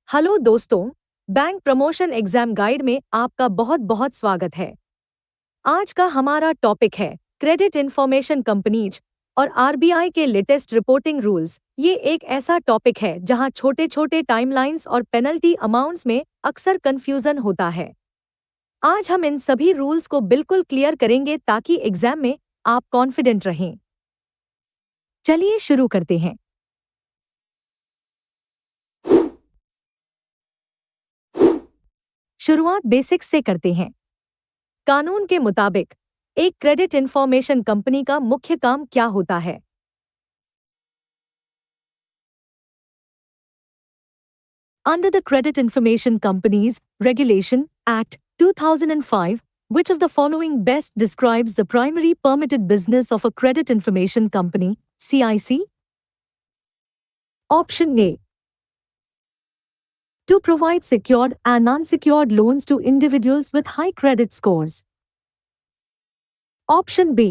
Hello दोस्तों, bank promotion exam guide में आपका बहुत बहुत स्वागत है। आज का हमारा टॉपिक है क्रेडिट इंफॉर्मेशन कंपनीज और आरबीआई के लेटेस्ट रिपोर्टिंग रूल्स। ये एक ऐसा टॉपिक है जहां छोटे छोटे टाइमलाइंस और पेनल्टी अमाउंट्स में अक्सर कंफ्यूजन होता है। आज हम इन सभी रूल्स को बिल्कुल क्लियर करेंगे ताकि एग्जाम में आप कॉन्फिडेंट रहें। चलिए शुरू करते हैं। शुरुआत बेसिक्स से करते हैं। कानून के मुताबिक एक क्रेडिट इंफॉर्मेशन कंपनी का मुख्य काम क्या होता है? Under the Credit Information Companies Regulation Act 2005, which of the following best describes the primary permitted business of a credit information company, CIC? Option A. To provide secured and unsecured loans to individuals with high credit scores. Option B.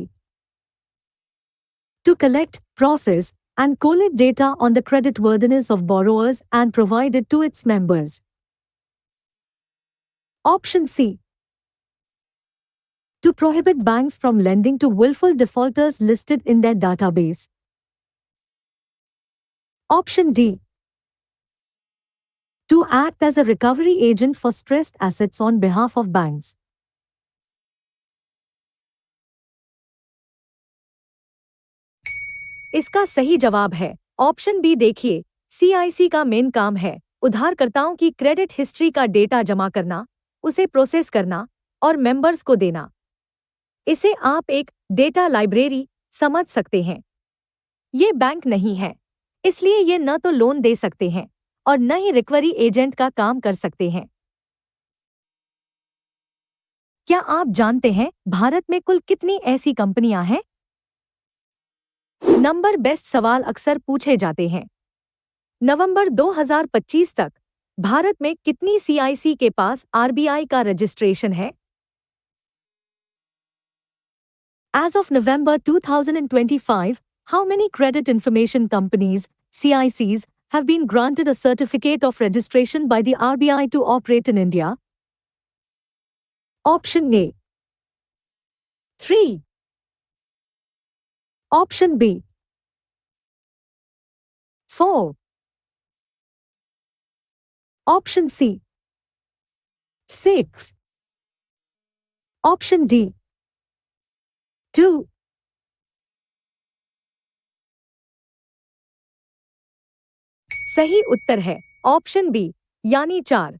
To collect, process, and collate data on the creditworthiness of borrowers and provide it to its members. Option C. To prohibit banks from lending to willful defaulters listed in their database. Option D. To act as a recovery agent for stressed assets on behalf of banks. इसका सही जवाब है option B. देखिए, CIC का main काम है उधारकर्ताओं की क्रेडिट हिस्ट्री का डेटा जमा करना, उसे प्रोसेस करना और मेंबर्स को देना। इसे आप एक डेटा लाइब्रेरी समझ सकते हैं। ये बैंक नहीं है, इसलिए ये न तो लोन दे सकते हैं और न ही रिकवरी एजेंट का काम कर सकते हैं। क्या आप जानते हैं भारत में कुल कितनी ऐसी कंपनियां हैं? नंबर बेस्ट सवाल अक्सर पूछे जाते हैं। नवंबर 2025 तक भारत में कितनी सीआईसी के पास आरबीआई का रजिस्ट्रेशन है? As of November 2025, how many credit information companies, CICs, have been granted a certificate of registration by the RBI to operate in India? Option A. 3. Option B. 4. Option C. 6. Option D. 2. सही उत्तर है option B यानी 4।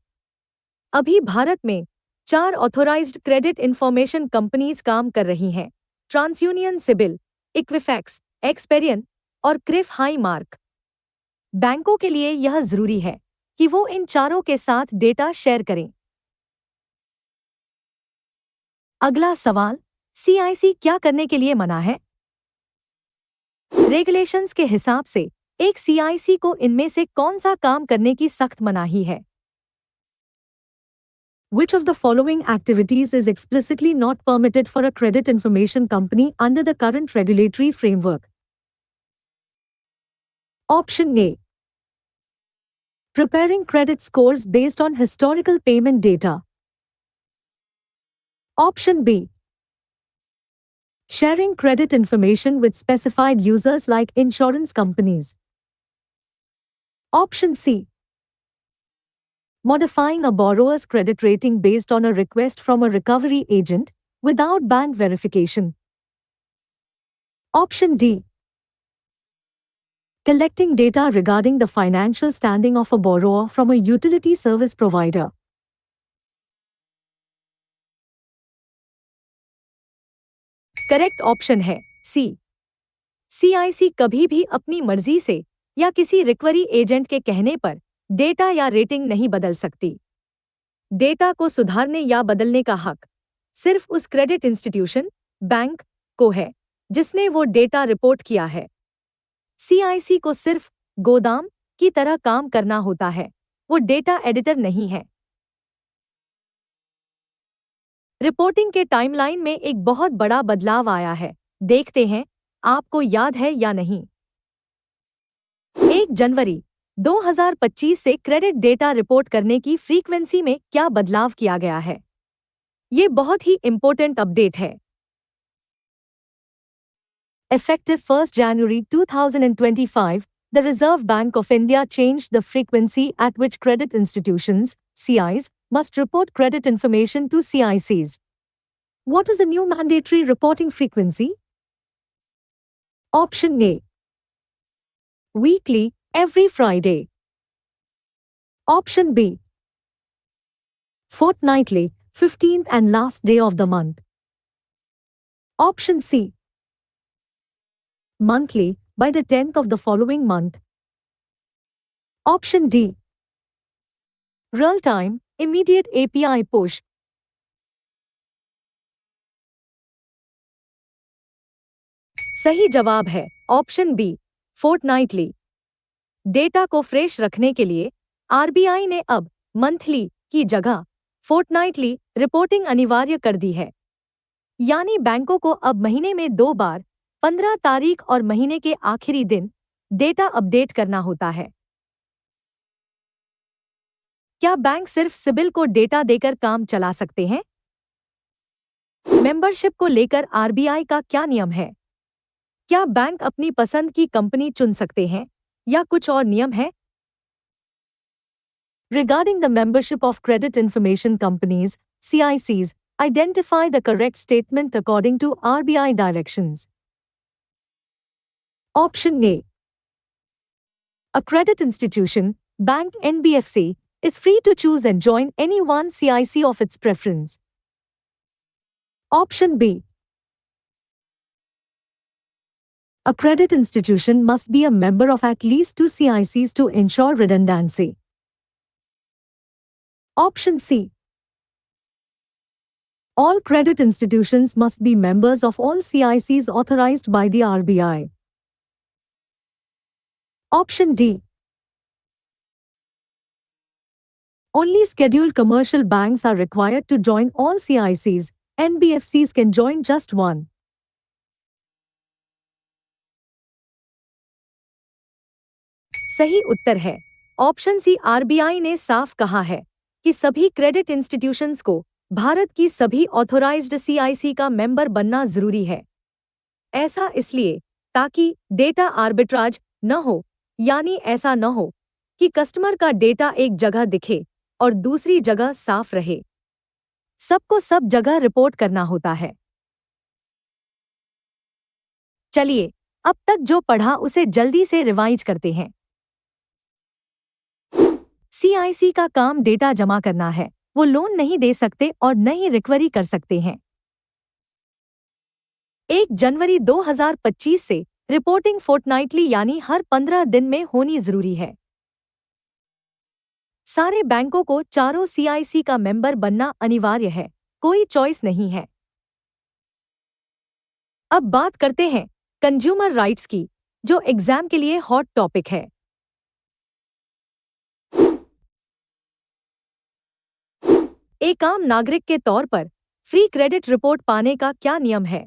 अभी भारत में 4 authorised credit information companies काम कर रही हैं: TransUnion CIBIL, Equifax, Experian और क्रिफ हाई मार्क। बैंकों के लिए यह जरूरी है कि वो इन चारों के साथ डेटा शेयर करें। अगला सवाल, सीआईसी क्या करने के लिए मना है? रेगुलेशंस के हिसाब से एक सीआईसी को इनमें से कौन सा काम करने की सख्त मनाही है? Which of the following activities is explicitly not permitted for a credit information company under the current regulatory framework? Option A. Preparing credit scores based on historical payment data. Option B. Sharing credit information with specified users like insurance companies. Option C. Modifying a borrower's credit rating based on a request from a recovery agent without bank verification. Option D. Collecting data regarding the financial standing of a borrower from a utility service provider. Correct option है सी। CIC कभी भी अपनी मर्जी से या किसी recovery agent के कहने पर डेटा या रेटिंग नहीं बदल सकती। डेटा को सुधारने या बदलने का हक सिर्फ उस क्रेडिट इंस्टीट्यूशन, बैंक को है जिसने वो डेटा रिपोर्ट किया है। सीआईसी को सिर्फ गोदाम की तरह काम करना होता है, वो डेटा एडिटर नहीं है। रिपोर्टिंग के टाइमलाइन में एक बहुत बड़ा बदलाव आया है, देखते हैं आपको याद है या नहीं। 1 जनवरी 2025 से क्रेडिट डेटा रिपोर्ट करने की फ्रीक्वेंसी में क्या बदलाव किया गया है? ये बहुत ही इंपॉर्टेंट अपडेट है। Effective 1st January 2025, the Reserve Bank of India changed the frequency at which credit institutions, CIs, must report credit information to CICs. What is the new mandatory reporting frequency? Option A. Weekly, every Friday. Option B. Fortnightly, 15th and last day of the month. Option C. Monthly, by the 10th of the following month. Option D. Real-time, immediate API push. सही जवाब है option B, fortnightly. Data को fresh रखने के लिए RBI ने अब monthly की जगह फोर्टनाइटली रिपोर्टिंग अनिवार्य कर दी है। यानी बैंकों को अब महीने में 2 बार 15 तारीख और महीने के आखिरी दिन डेटा अपडेट करना होता है। क्या बैंक सिर्फ सिबिल को डेटा देकर काम चला सकते हैं? मेंबरशिप को लेकर आरबीआई का क्या नियम है? क्या बैंक अपनी पसंद की कंपनी चुन सकते हैं या कुछ और नियम है? Regarding the membership of credit information companies, CICs, identify the correct statement according to RBI directions. Option A. A credit institution, bank NBFC, is free to choose and join any one CIC of its preference. Option B. A credit institution must be a member of at least 2 CICs to ensure redundancy. Option C. All credit institutions must be members of all CICs authorized by the RBI. Option D. Only scheduled commercial banks are required to join all CICs. NBFCs can join just one. सही उत्तर है option C. RBI ने साफ कहा है कि सभी credit institutions को भारत की सभी ऑथोराइज्ड सीआईसी का मेंबर बनना जरूरी है। ऐसा इसलिए ताकि डेटा आर्बिट्राज न हो, यानी ऐसा न हो कि कस्टमर का डेटा एक जगह दिखे और दूसरी जगह साफ रहे। सबको सब जगह रिपोर्ट करना होता है। चलिए अब तक जो पढ़ा उसे जल्दी से रिवाइज करते हैं। सीआईसी का काम डेटा जमा करना है, वो लोन नहीं दे सकते और न ही रिकवरी कर सकते हैं। 1 जनवरी 2025 से रिपोर्टिंग फोर्टनाइटली यानी हर 15 दिन में होनी जरूरी है। सारे बैंकों को चारों सीआईसी का मेंबर बनना अनिवार्य है, कोई चॉइस नहीं है। अब बात करते हैं कंज्यूमर राइट्स की, जो एग्जाम के लिए हॉट टॉपिक है। एक आम नागरिक के तौर पर फ्री क्रेडिट रिपोर्ट पाने का क्या नियम है?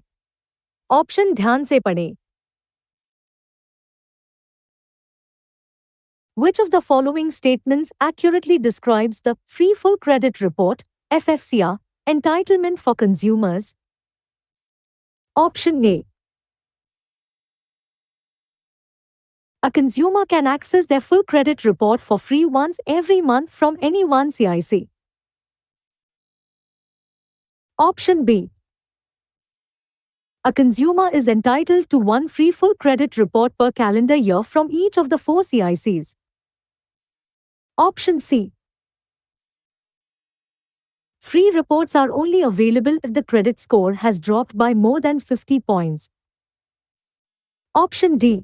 ऑप्शन ध्यान से पढ़ें। Which of the following statements accurately describes the Free Full Credit Report (FFCR) entitlement for consumers? Option A. A consumer can access their full credit report for free once every month from any one CIC. Option B. A consumer is entitled to one free full credit report per calendar year from each of the 4 CICs. Option C. Free reports are only available if the credit score has dropped by more than 50 points. Option D.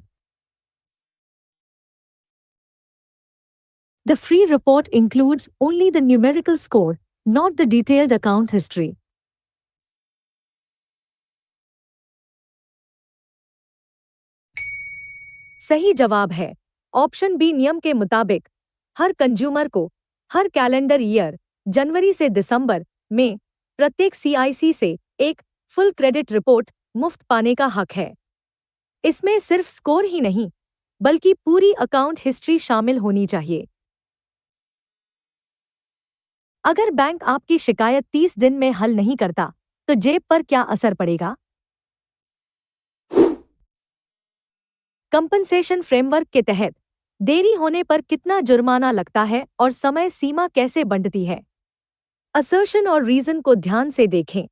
The free report includes only the numerical score, not the detailed account history. सही जवाब है option B. नियम के मुताबिक हर consumer को हर calendar year जनवरी से दिसंबर में प्रत्येक सीआईसी से एक फुल क्रेडिट रिपोर्ट मुफ्त पाने का हक है। इसमें सिर्फ स्कोर ही नहीं बल्कि पूरी अकाउंट हिस्ट्री शामिल होनी चाहिए। अगर बैंक आपकी शिकायत 30 दिन में हल नहीं करता, तो जेब पर क्या असर पड़ेगा? कंपनसेशन फ्रेमवर्क के तहत देरी होने पर कितना जुर्माना लगता है और समय सीमा कैसे बंटती है? असर्शन और रीजन को ध्यान से देखें।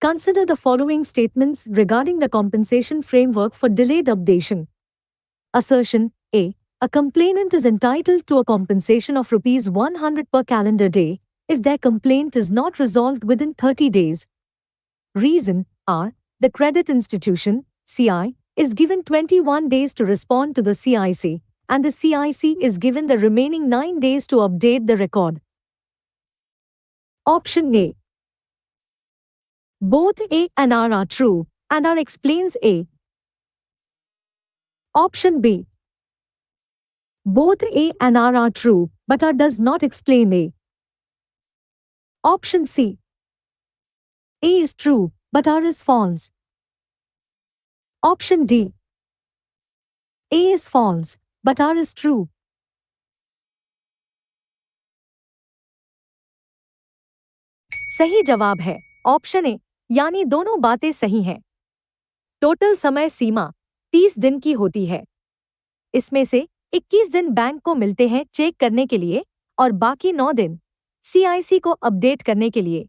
Consider the following statements regarding the compensation framework for delayed updation. Assertion A. A complainant is entitled to a compensation of Rs 100 per calendar day if their complaint is not resolved within 30 days. Reason R. The credit institution, CI, is given 21 days to respond to the CIC, and the CIC is given the remaining 9 days to update the record. Option A. Both A and R are true, and R explains A. Option B. Both A and R are true, but R does not explain A. Option C. A is true, but R is false. Option D. A is false, but R is true. सही जवाब है option A, यानी दोनों बातें सही हैं। Total समय सीमा 30 दिन की होती है। इसमें से 21 दिन बैंक को मिलते हैं चेक करने के लिए और बाकी 9 दिन सीआईसी को अपडेट करने के लिए।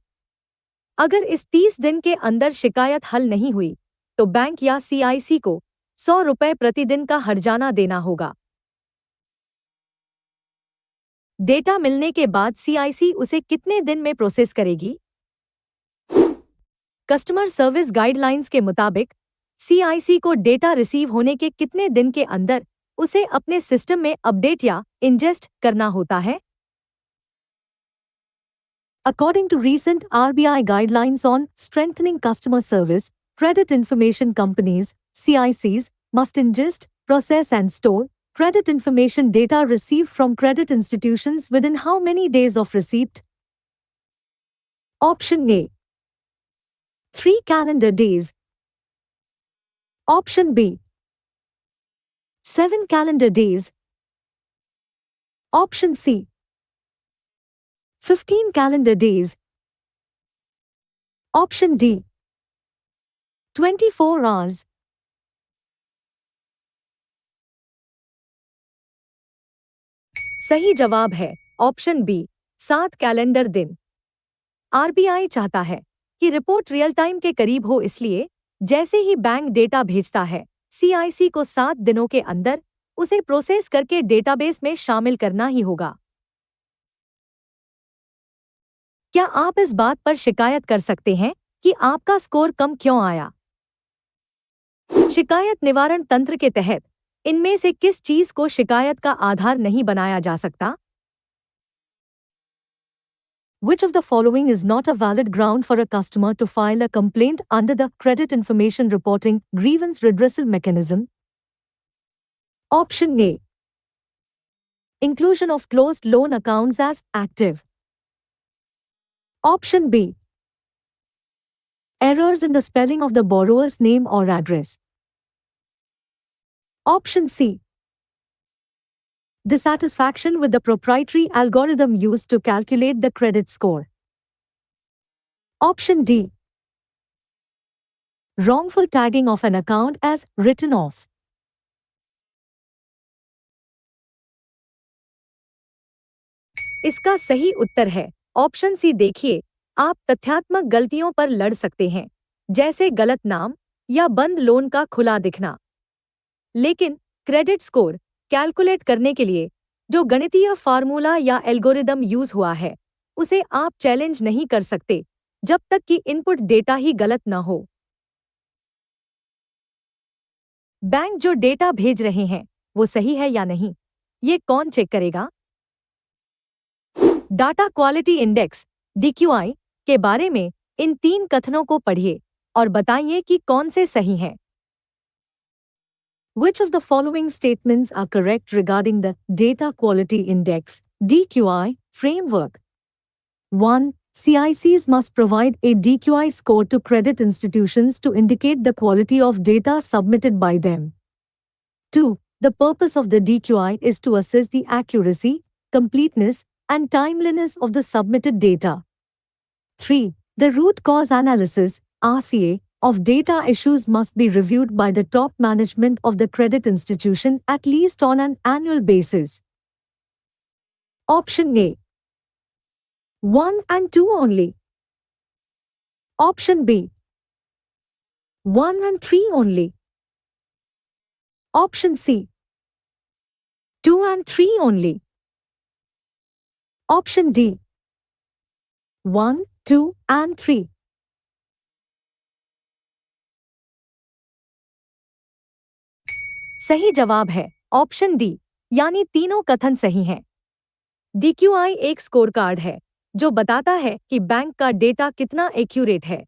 अगर इस 30 दिन के अंदर शिकायत हल नहीं हुई, तो बैंक या सीआईसी को 100 रुपये प्रतिदिन का हर्जाना देना होगा। डेटा मिलने के बाद सीआईसी उसे कितने दिन में प्रोसेस करेगी? कस्टमर सर्विस गाइडलाइंस के मुताबिक सीआईसी को डेटा रिसीव होने के कितने दिन के अंदर उसे अपने सिस्टम में अपडेट या इंजेस्ट करना होता है? According to recent RBI guidelines on strengthening customer service, credit information companies, CICs, must ingest, process and store credit information data received from credit institutions within how many days of receipt? Option A. 3 calendar days. Option B. 7 calendar days. Option C. 15 calendar days. Option D. 24 hours. सही जवाब है option B, 7 calendar दिन। RBI चाहता है कि report real time के करीब हो, इसलिए जैसे ही बैंक डेटा भेजता है, सीआईसी को 7 दिनों के अंदर उसे प्रोसेस करके डेटाबेस में शामिल करना ही होगा। क्या आप इस बात पर शिकायत कर सकते हैं कि आपका स्कोर कम क्यों आया? शिकायत निवारण तंत्र के तहत इनमें से किस चीज को शिकायत का आधार नहीं बनाया जा सकता? Which of the following is not a valid ground for a customer to file a complaint under the Credit Information Reporting Grievance Redressal Mechanism? Option A. Inclusion of closed loan accounts as active. Option B. Errors in the spelling of the borrower's name or address. Option C. Dissatisfaction with the proprietary algorithm used to calculate the credit score. Option D. Wrongful tagging of an account as written off. इसका सही उत्तर है option C. देखिए, आप तथ्यात्मक गलतियों पर लड़ सकते हैं, जैसे गलत नाम या बंद लोन का खुला दिखना। लेकिन क्रेडिट स्कोर कैलकुलेट करने के लिए जो गणितीय फार्मूला या एल्गोरिदम यूज हुआ है, उसे आप चैलेंज नहीं कर सकते जब तक कि इनपुट डेटा ही गलत न हो। बैंक जो डेटा भेज रहे हैं वो सही है या नहीं, ये कौन चेक करेगा? डाटा क्वालिटी इंडेक्स DQI के बारे में इन 3 कथनों को पढ़िए और बताइए कि कौन से सही हैं। Which of the following statements are correct regarding the Data Quality Index (DQI) framework? 1. CICs must provide a DQI score to credit institutions to indicate the quality of data submitted by them. 2. The purpose of the DQI is to assess the accuracy, completeness, and timeliness of the submitted data. 3. The root cause analysis (RCA) of data issues must be reviewed by the top management of the credit institution at least on an annual basis. Option A. 1 and 2 only. Option B. 1 and 3 only. Option C. 2 and 3 only. Option D. 1, 2 and 3. सही जवाब है option D, यानी तीनों कथन सही हैं। DQI एक score card है जो बताता है कि बैंक का डेटा कितना एक्यूरेट है।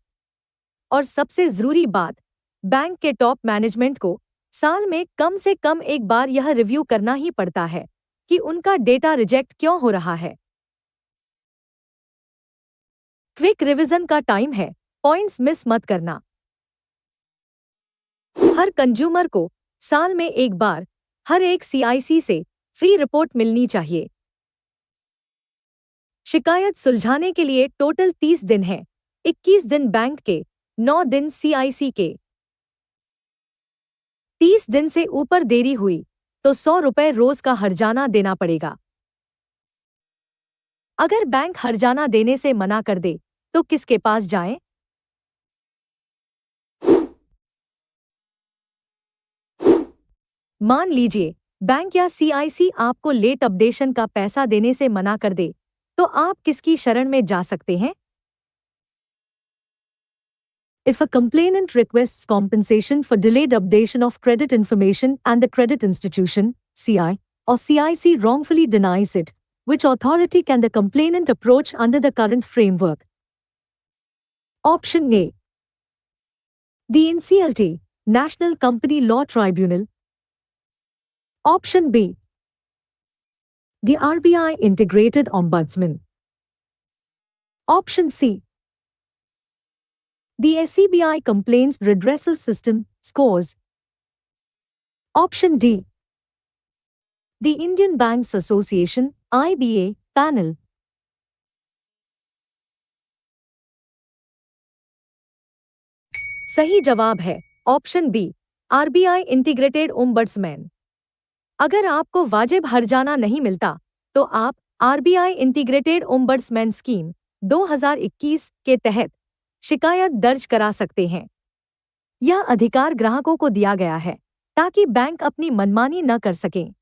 और सबसे जरूरी बात, बैंक के टॉप मैनेजमेंट को साल में कम से कम एक बार यह रिव्यू करना ही पड़ता है कि उनका डेटा रिजेक्ट क्यों हो रहा है। क्विक रिवीजन का टाइम है, पॉइंट्स मिस मत करना। हर कंज्यूमर को साल में एक बार हर एक CIC से फ्री रिपोर्ट मिलनी चाहिए। शिकायत सुलझाने के लिए टोटल 30 दिन है, 21 दिन बैंक के, 9 दिन CIC के। 30 दिन से ऊपर देरी हुई तो 100 रुपए रोज का हर्जाना देना पड़ेगा। अगर बैंक हर्जाना देने से मना कर दे तो किसके पास जाएं? मान लीजिए बैंक या CIC आपको लेट अपडेशन का पैसा देने से मना कर दे, तो आप किसकी शरण में जा सकते हैं? If a complainant requests compensation for delayed updation of credit information and the credit institution, CI, or CIC wrongfully denies it, which authority can the complainant approach under the current framework? Option A. The NCLT, National Company Law Tribunal. Option B. The RBI Integrated Ombudsman. Option C. The SCBI Complaints Redressal System, SCORS. Option D. The Indian Banks Association, IBA, panel. सही जवाब है option B, RBI integrated ombudsman. अगर आपको वाजिब हर्जाना नहीं मिलता तो आप RBI इंटीग्रेटेड ओम्बड्समैन स्कीम 2021 के तहत शिकायत दर्ज करा सकते हैं। यह अधिकार ग्राहकों को दिया गया है ताकि बैंक अपनी मनमानी न कर सकें।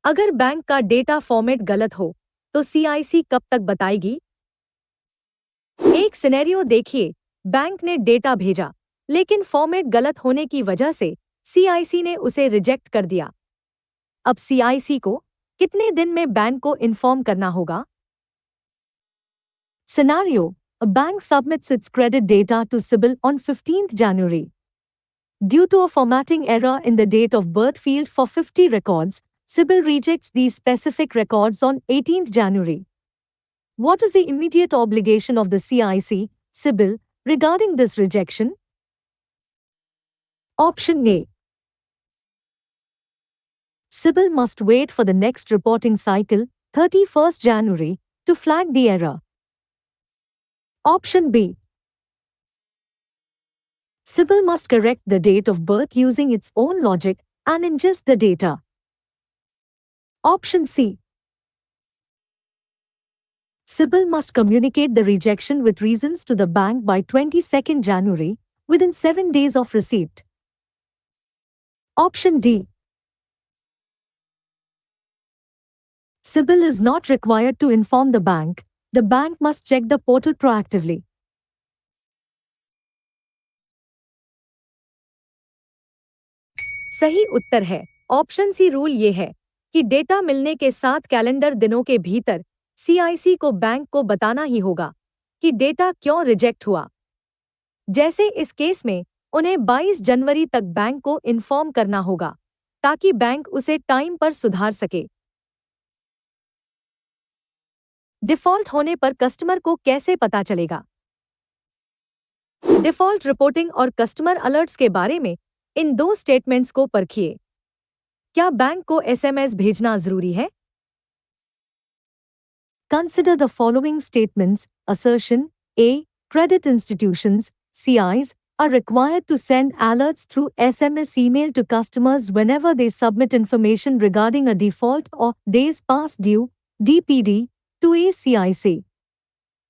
अगर बैंक का डेटा फॉर्मेट गलत हो तो CIC कब तक बताएगी? एक सिनेरियो देखिए, बैंक ने डेटा भेजा लेकिन फॉर्मेट गलत होने की वजह से CIC ने उसे रिजेक्ट कर दिया। अब CIC को कितने दिन में बैंक को इन्फॉर्म करना होगा? Scenario: a bank submits its credit data to CIBIL on 15th January. Due to a formatting error in the date of birth field for 50 records, CIBIL rejects these specific records on 18th January. What is the immediate obligation of the CIC, CIBIL, regarding this rejection? Option A. CIBIL must wait for the next reporting cycle, 31st January, to flag the error. Option B. CIBIL must correct the date of birth using its own logic and ingest the data. Option C. CIBIL must communicate the rejection with reasons to the bank by 22nd January, within 7 days of receipt. Option D. CIBIL is not required to inform the bank must check the portal proactively. सही उत्तर है option C. Rule ये है कि data मिलने के 7 calendar दिनों के भीतर CIC को बैंक को बताना ही होगा कि डेटा क्यों रिजेक्ट हुआ। जैसे इस केस में उन्हें 22 जनवरी तक बैंक को इन्फॉर्म करना होगा ताकि बैंक उसे टाइम पर सुधार सके। डिफ़ॉल्ट होने पर कस्टमर को कैसे पता चलेगा? डिफ़ॉल्ट रिपोर्टिंग और कस्टमर अलर्ट्स के बारे में इन दो स्टेटमेंट्स को परखिए। क्या बैंक को एसएमएस भेजना जरूरी है? Consider the following statements. Assertion A. Credit institutions, CIs, are required to send alerts through SMS email to customers whenever they submit information regarding a default or days past due (DPD) to a CIC.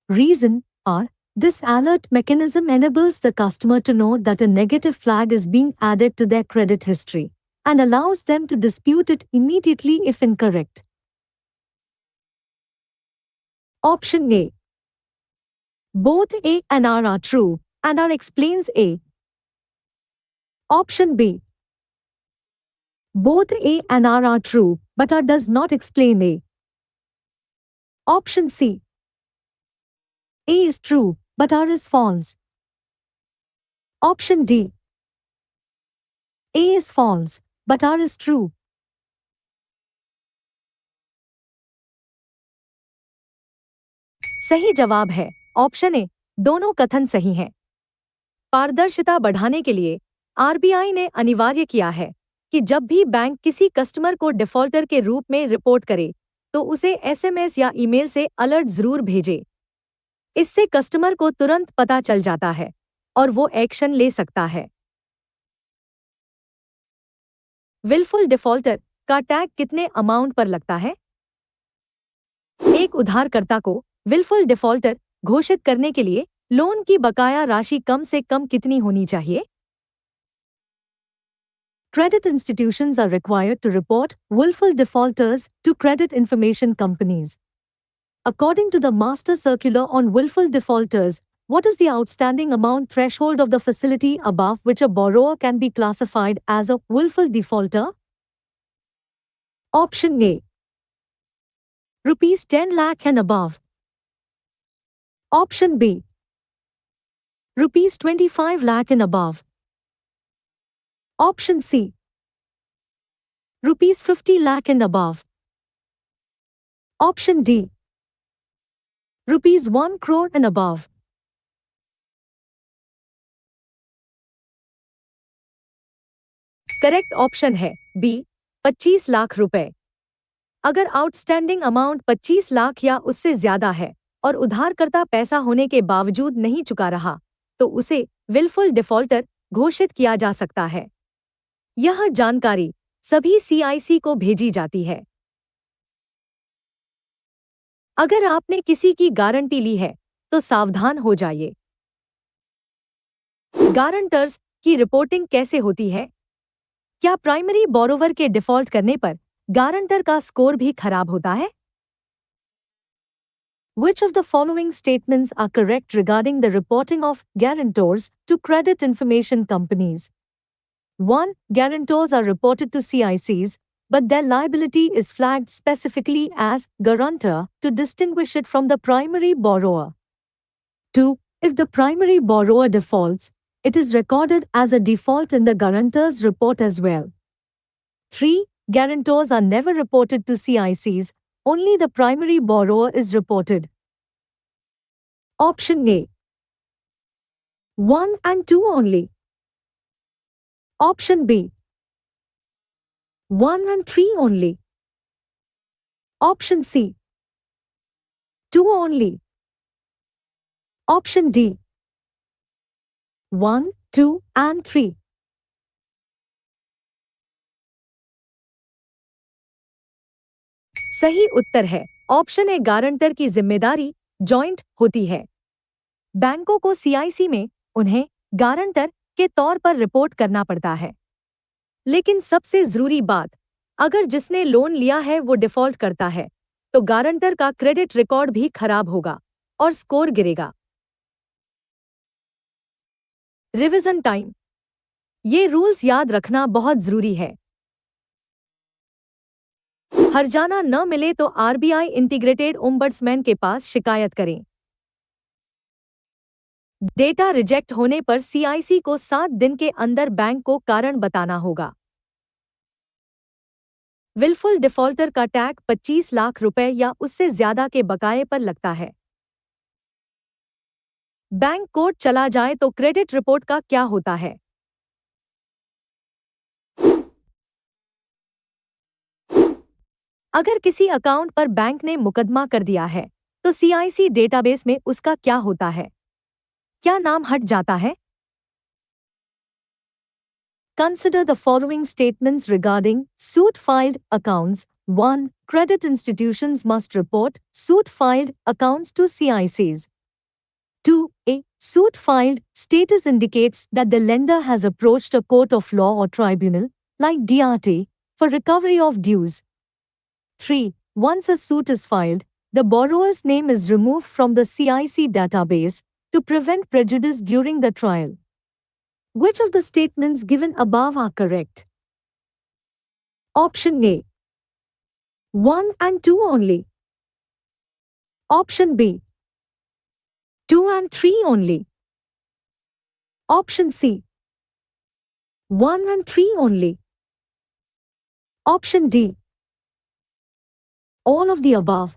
Reason R. This alert mechanism enables the customer to know that a negative flag is being added to their credit history and allows them to dispute it immediately if incorrect. Option A. Both A and R are true, and R explains A. Option B. Both A and R are true, but R does not explain A. Option C. A is true, but R is false. Option D. A is false, but R is true. सही जवाब है option A. दोनों कथन सही हैं। पारदर्शिता बढ़ाने के लिए आरबीआई ने अनिवार्य किया है कि जब भी बैंक किसी कस्टमर को डिफॉल्टर के रूप में रिपोर्ट करे तो उसे एसएमएस या ईमेल से अलर्ट जरूर भेजे। इससे कस्टमर को तुरंत पता चल जाता है और वो एक्शन ले सकता है। विलफुल डिफॉल्टर का टैग कितने अमाउंट पर लगता है? एक उधारकर्ता को विलफुल डिफॉल्टर घोषित करने के लिए लोन की बकाया राशि कम से कम कितनी होनी चाहिए? Credit institutions are required to report willful defaulters to credit information companies. According to the Master Circular on Willful Defaulters, what is the outstanding amount threshold of the facility above which a borrower can be classified as a willful defaulter? Option A. Rupees 10 lakh and above. Option B. Rupees 25 lakh and above. Option C. Rupees 50 lakh and above. Option D. Rupees 1 crore and above. Correct option है B 25 lakh रुपए। अगर outstanding amount 25 lakh या उससे ज्यादा है और उधारकर्ता पैसा होने के बावजूद नहीं चुका रहा तो उसे विलफुल डिफॉल्टर घोषित किया जा सकता है। यह जानकारी सभी सीआईसी को भेजी जाती है। अगर आपने किसी की गारंटी ली है तो सावधान हो जाइए। गारंटर्स की रिपोर्टिंग कैसे होती है? क्या प्राइमरी बोरोवर के डिफॉल्ट करने पर गारंटर का स्कोर भी खराब होता है? Which of the following statements are correct regarding the reporting of guarantors to credit information companies? 1. Guarantors are reported to CICs, but their liability is flagged specifically as guarantor to distinguish it from the primary borrower. 2. If the primary borrower defaults, it is recorded as a default in the guarantor's report as well. 3. Guarantors are never reported to CICs, only the primary borrower is reported. Option A. 1 and 2 only. Option B. 1 and 3 only. Option C. 2 only. Option D. 1, 2 and 3. सही उत्तर है option A. Guarantor की जिम्मेदारी joint होती है। बैंकों को CIC में उन्हें गारंटर के तौर पर रिपोर्ट करना पड़ता है। लेकिन सबसे जरूरी बात, अगर जिसने लोन लिया है वो डिफॉल्ट करता है तो गारंटर का क्रेडिट रिकॉर्ड भी खराब होगा और स्कोर गिरेगा। Revision time. ये रूल्स याद रखना बहुत जरूरी है। हर्जाना न मिले तो आरबीआई इंटीग्रेटेड ओम्बड्समैन के पास शिकायत करें। डेटा रिजेक्ट होने पर सीआईसी को 7 दिन के अंदर बैंक को कारण बताना होगा। विलफुल डिफॉल्टर का टैग 25 लाख रुपए या उससे ज्यादा के बकाये पर लगता है। बैंक कोर्ट चला जाए तो क्रेडिट रिपोर्ट का क्या होता है? अगर किसी अकाउंट पर बैंक ने मुकदमा कर दिया है तो सीआईसी डेटाबेस में उसका क्या होता है? क्या नाम हट जाता है? Consider the following statements regarding suit filed accounts. 1. Credit institutions must report suit filed accounts to CICs. 2. A suit filed status indicates that the lender has approached a court of law or tribunal, like DRT, for recovery of dues. 3. Once a suit is filed, the borrower's name is removed from the CIC database to prevent prejudice during the trial. Which of the statements given above are correct? Option A. 1 and 2 only. Option B. 2 and 3 only. Option C. 1 and 3 only. Option D. All of the above.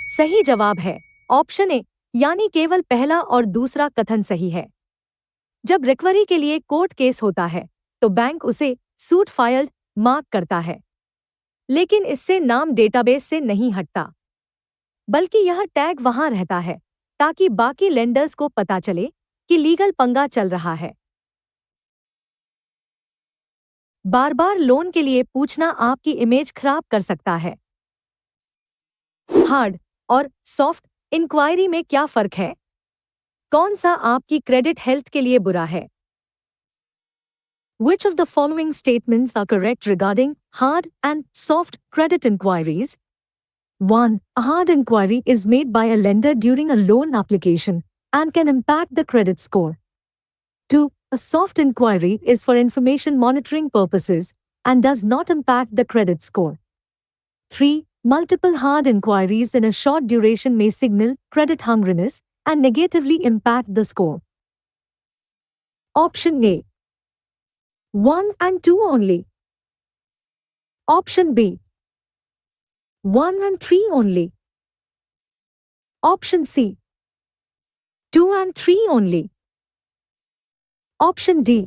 सही जवाब है option A, यानी केवल पहला और दूसरा कथन सही है। जब रिकवरी के लिए कोर्ट केस होता है तो बैंक उसे सूट फाइल्ड मार्क करता है, लेकिन इससे नाम डेटाबेस से नहीं हटता, बल्कि यह टैग वहां रहता है ताकि बाकी लेंडर्स को पता चले कि लीगल पंगा चल रहा है। बार बार लोन के लिए पूछना आपकी इमेज खराब कर सकता है। हार्ड और सॉफ्ट इंक्वायरी में क्या फर्क है? कौन सा आपकी क्रेडिट हेल्थ के लिए बुरा है? Which of the following statements are correct regarding hard and soft credit inquiries? 1. A hard inquiry is made by a lender during a loan application and can impact the credit score. 2. A soft inquiry is for information monitoring purposes and does not impact the credit score. 3. Multiple hard inquiries in a short duration may signal credit hungriness and negatively impact the score. Option A. 1 and 2 only. Option B. 1 and 3 only. Option C. 2 and 3 only. Option D.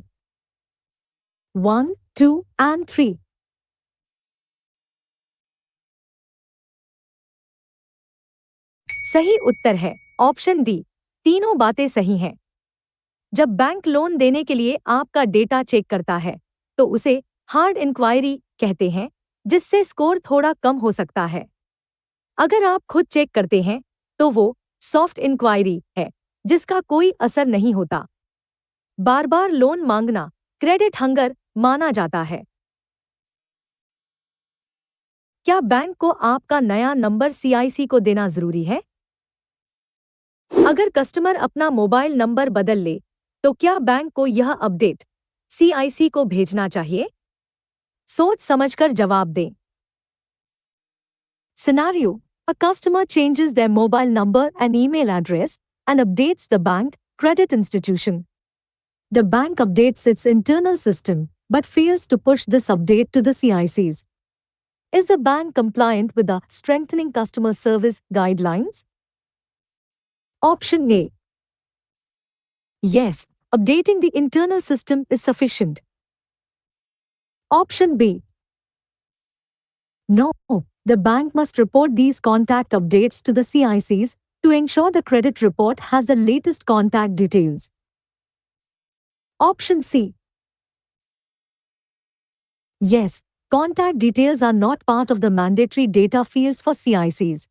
1, 2 and 3. सही उत्तर है option D, तीनों बातें सही हैं। जब bank loan देने के लिए आपका डेटा चेक करता है तो उसे हार्ड इंक्वायरी कहते हैं, जिससे स्कोर थोड़ा कम हो सकता है। अगर आप खुद चेक करते हैं तो वो सॉफ्ट इंक्वायरी है, जिसका कोई असर नहीं होता। बार बार लोन मांगना क्रेडिट हंगर माना जाता है। क्या बैंक को आपका नया नंबर सीआईसी को देना जरूरी है? अगर कस्टमर अपना मोबाइल नंबर बदल ले तो क्या बैंक को यह अपडेट सीआईसी को भेजना चाहिए? सोच समझकर जवाब दें। Scenario: A customer changes their mobile number and email address and updates the bank credit institution. The bank updates its internal system but fails to push this update to the CICs. Is the bank compliant with the strengthening customer service guidelines? Option A. Yes, updating the internal system is sufficient. Option B. No, the bank must report these contact updates to the CICs to ensure the credit report has the latest contact details. Option C. Yes, contact details are not part of the mandatory data fields for CICs.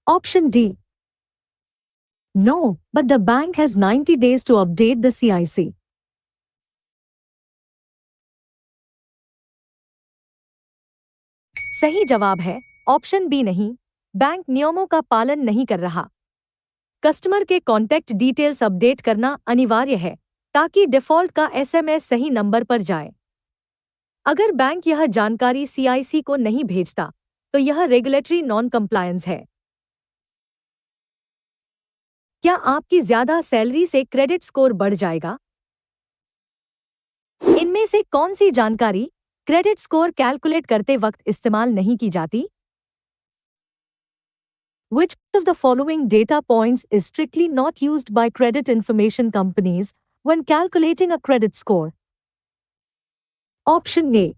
Option D. No, but the bank has 90 days to update the CIC. सही जवाब है option B नहीं, bank नियमों का पालन नहीं कर रहा। कस्टमर के कॉन्टैक्ट डिटेल्स अपडेट करना अनिवार्य है ताकि डिफॉल्ट का एसएमएस सही नंबर पर जाए। अगर बैंक यह जानकारी सीआईसी को नहीं भेजता तो यह रेगुलेटरी नॉन कंप्लायंस है। क्या आपकी ज्यादा सैलरी से क्रेडिट स्कोर बढ़ जाएगा? इनमें से कौन सी जानकारी क्रेडिट स्कोर कैलकुलेट करते वक्त इस्तेमाल नहीं की जाती? Which of the following data points is strictly not used by credit information companies when calculating a credit score? Option A.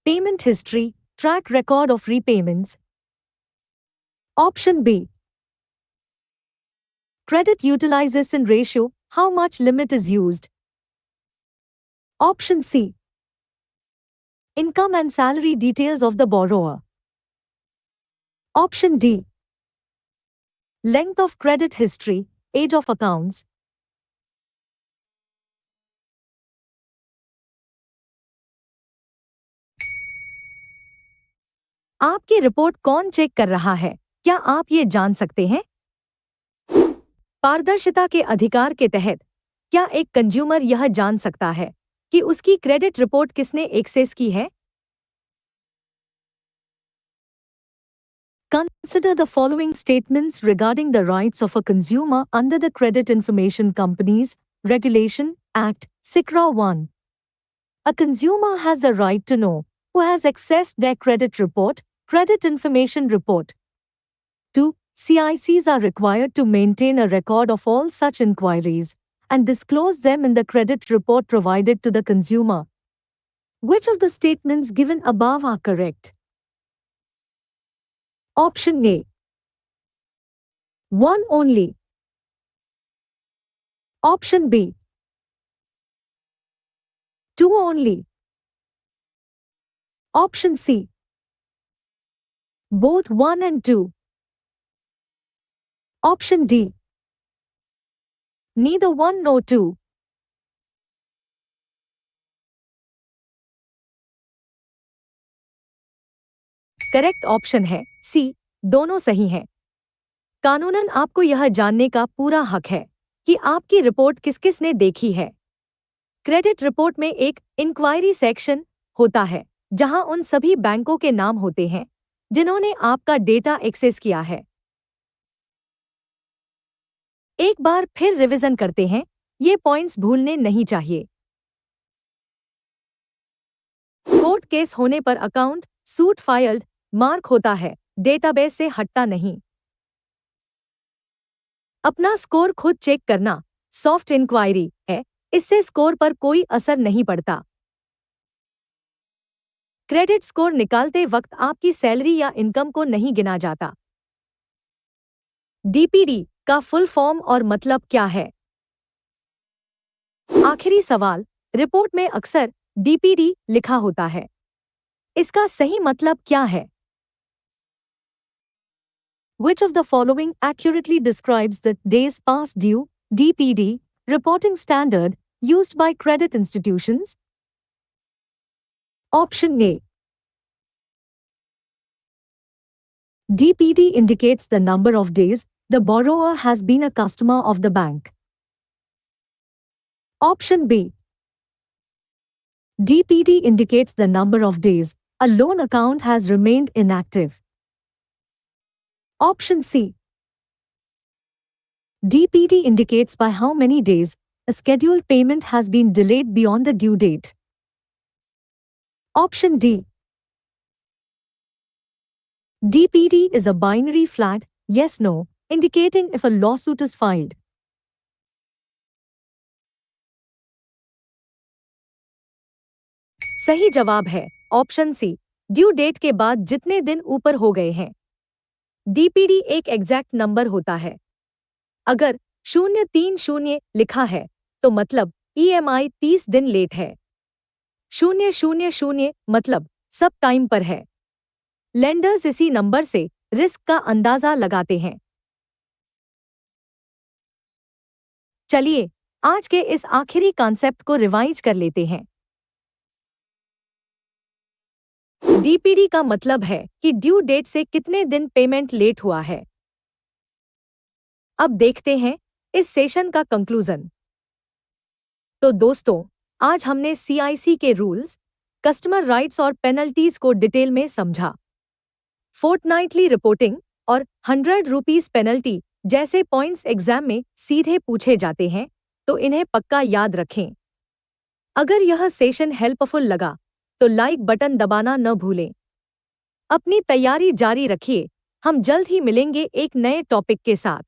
Payment history, track record of repayments. Option B. Credit utilization ratio, how much limit is used. Option C. Income and salary details of the borrower. Option D. Length of credit history, age of accounts. आपकी report कौन check कर रहा है? क्या आप ये जान सकते हैं? पारदर्शिता के अधिकार के तहत क्या एक कंज्यूमर यह जान सकता है कि उसकी क्रेडिट रिपोर्ट किसने एक्सेस की है? Consider the following statements regarding the rights of a consumer under the Credit Information Companies Regulation Act, SICRA 1. A consumer has the right to know who has accessed their credit report, credit information report. 2. CICs are required to maintain a record of all such inquiries and disclose them in the credit report provided to the consumer. Which of the statements given above are correct? Option A. One only. Option B. Two only. Option C. Both 1 and 2. Option D. Neither 1 nor 2. Correct option है सी, दोनों सही हैं। कानूनन आपको यह जानने का पूरा हक है कि आपकी रिपोर्ट किस किस ने देखी है। क्रेडिट रिपोर्ट में एक इंक्वायरी सेक्शन होता है जहां उन सभी बैंकों के नाम होते हैं जिन्होंने आपका डेटा एक्सेस किया है। एक बार फिर रिवीजन करते हैं, ये पॉइंट्स भूलने नहीं चाहिए। कोर्ट केस होने पर अकाउंट सूट फाइल्ड मार्क होता है, डेटाबेस से हटता नहीं। अपना स्कोर खुद चेक करना सॉफ्ट इंक्वायरी है, इससे स्कोर पर कोई असर नहीं पड़ता। क्रेडिट स्कोर निकालते वक्त आपकी सैलरी या इनकम को नहीं गिना जाता। डीपीडी का फुल फॉर्म और मतलब क्या है? आखिरी सवाल, रिपोर्ट में अक्सर डीपीडी लिखा होता है, इसका सही मतलब क्या है? Which of the following accurately describes the days past due (DPD) reporting standard used by credit institutions? Option A. DPD indicates the number of days the borrower has been a customer of the bank. Option B. DPD indicates the number of days a loan account has remained inactive. Option C. DPD indicates by how many days a scheduled payment has been delayed beyond the due date. Option D. DPD is a binary flag, yes/no, indicating if a lawsuit is filed. सही जवाब है option C, due date के बाद जितने दिन ऊपर हो गए हैं। डीपीडी एक एग्जैक्ट नंबर होता है। अगर 030 लिखा है तो मतलब ईएमआई 30 दिन लेट है। 000 मतलब सब टाइम पर है। लेंडर्स इसी नंबर से रिस्क का अंदाजा लगाते हैं। चलिए आज के इस आखिरी कॉन्सेप्ट को रिवाइज कर लेते हैं। डीपीडी का मतलब है कि ड्यू डेट से कितने दिन पेमेंट लेट हुआ है। अब देखते हैं इस सेशन का कंक्लूजन। तो दोस्तों, आज हमने सीआईसी के रूल्स, कस्टमर राइट्स और पेनल्टीज को डिटेल में समझा। फोर्टनाइटली रिपोर्टिंग और 100 रुपीस पेनल्टी जैसे पॉइंट्स एग्जाम में सीधे पूछे जाते हैं, तो इन्हें पक्का याद रखें। अगर यह सेशन हेल्पफुल लगा तो लाइक बटन दबाना न भूलें। अपनी तैयारी जारी रखिए, हम जल्द ही मिलेंगे एक नए टॉपिक के साथ।